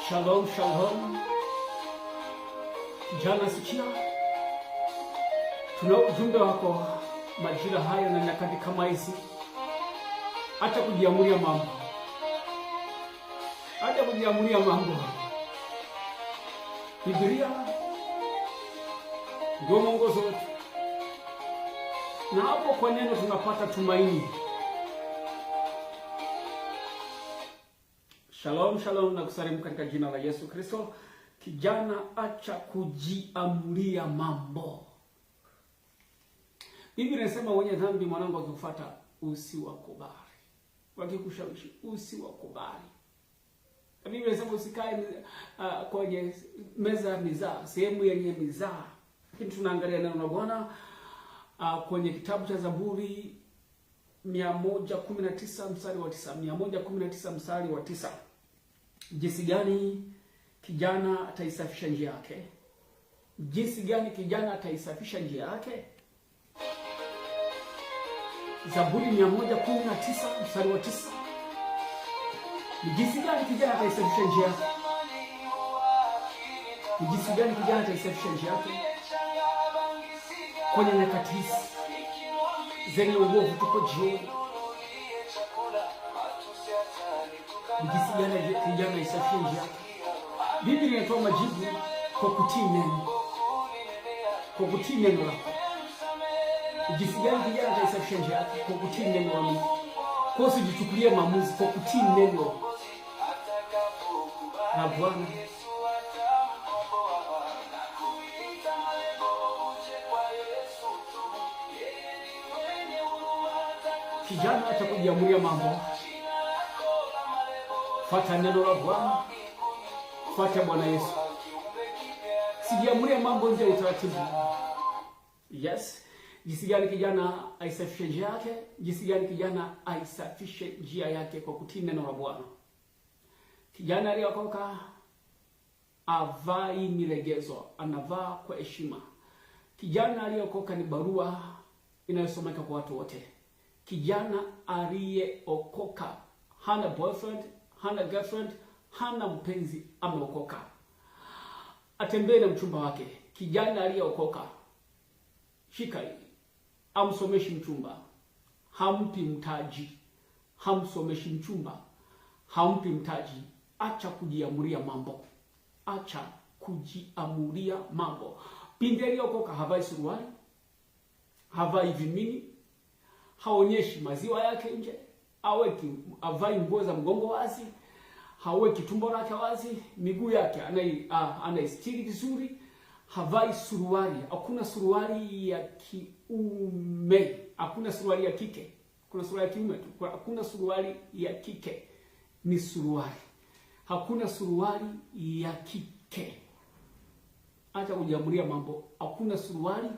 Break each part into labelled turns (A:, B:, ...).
A: Shalom, shalom. Kijana sikia, tuna ujumbe wako majira haya na nyakati kama hizi. Acha kujiamulia mambo. Acha kujiamulia mambo. Biblia ndio mwongozo wetu. Na hapo kwa neno tunapata tumaini. Shalom, shalom na kusalimu katika jina la Yesu Kristo. Kijana, acha kujiamulia mambo. Biblia inasema wenye dhambi mwanangu akikufuata usiwakubali. Wakikushawishi usiwakubali. Biblia inasema usikae kwenye meza ya mizaa, sehemu yenye mizaa. Lakini tunaangalia neno la Bwana kwenye kitabu cha Zaburi 119 mstari wa 9. 119 mstari wa 9. Jinsi gani kijana ataisafisha njia yake? Jinsi gani kijana ataisafisha njia yake? Zaburi 119 mstari wa 9. Jinsi gani kijana ataisafisha njia yake? Jinsi gani kijana ataisafisha njia yake? Kwenye nyakati hizi zenye uovu tuko jioni. Jinsi gani kijana isafishe njia yake? Biblia inatoa majibu kwa kutii neno. Kwa kutii neno lako. Jinsi gani kijana ataisafisha njia yake? Kwa kutii neno la Mungu. Kwa usijichukulie maamuzi, kwa kutii neno la Bwana. Kijana acha kujiamulia mambo. Fuata neno la Bwana. Fuata Bwana Yesu. Sijiamulie mambo nje ya utaratibu. Yes. Jinsi gani kijana aisafishe njia yake? Jinsi gani kijana aisafishe njia yake? Kwa kutii neno la Bwana. Kijana aliyeokoka avai milegezo, anavaa kwa heshima. Kijana aliyeokoka ni barua inayosomeka kwa watu wote. Kijana aliyeokoka hana boyfriend, hana girlfriend, hana mpenzi, ameokoka. Atembee na mchumba wake. Kijana aliyeokoka, shika hii, amsomeshi mchumba, hampi mtaji. Hamsomeshi mchumba, hampi mtaji. Acha kujiamulia mambo. Acha kujiamulia mambo. Binti aliyeokoka havai suruali, havai vimini, haonyeshi maziwa yake nje, havai nguo za mgongo wazi, haweki tumbo lake wazi, miguu yake anaistiri vizuri, havai suruali. Hakuna suruali ya kiume, hakuna suruali ya kike. Kuna suruali ya kiume tu, hakuna suruali ya kike. Ni suruali. Hakuna suruali ya kike. Acha kujiamulia mambo. Hakuna suruali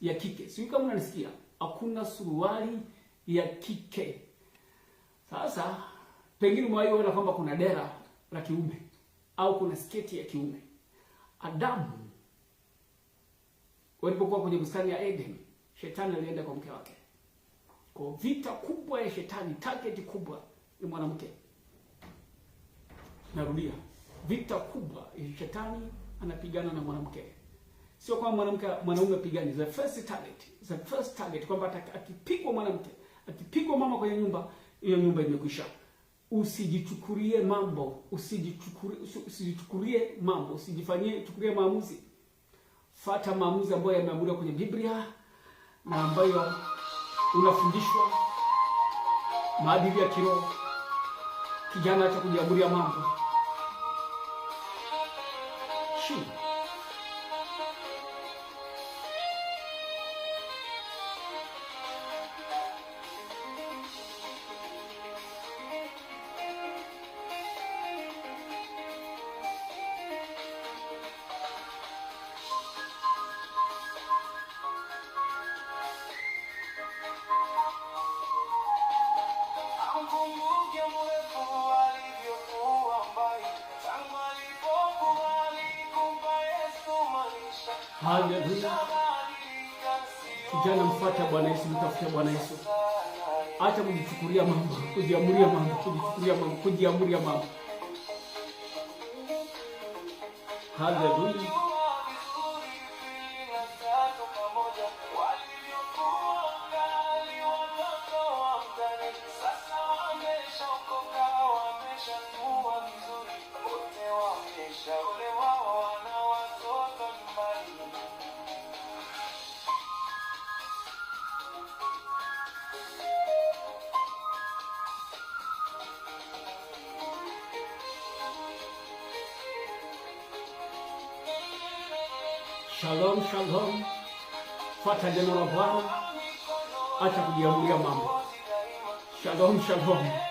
A: ya kike. Sio kama unanisikia. Hakuna suruali ya kike. Sasa pengine mwaiona kwamba kuna dera la kiume au kuna sketi ya kiume. Adamu walipokuwa kwenye bustani ya Eden, shetani alienda kwa mke wake. Kwa vita kubwa ya shetani, target kubwa ni mwanamke. Narudia, vita kubwa ya shetani anapigana na mwanamke. Sio kwa mwanaume pigani, the first target kwamba akipigwa mwanamke, akipigwa mama kwenye nyumba, hiyo nyumba imekwisha. Usijichukulie mambo, usijichukulie mambo, chukulie maamuzi. Fuata maamuzi ambayo yameamuliwa kwenye Biblia na ambayo unafundishwa maadili ya kiroho. Kijana acha kujiamulia mambo. Haleluya. Kijana, mfuate Bwana Yesu, mtafute Bwana Yesu. Acha kujichukulia mambo, kujiamulia mambo, kujiamulia mambo. Hallelujah. Shalom, shalom. Fuata neno la Bwana. Acha kujiamulia mambo. Shalom, shalom.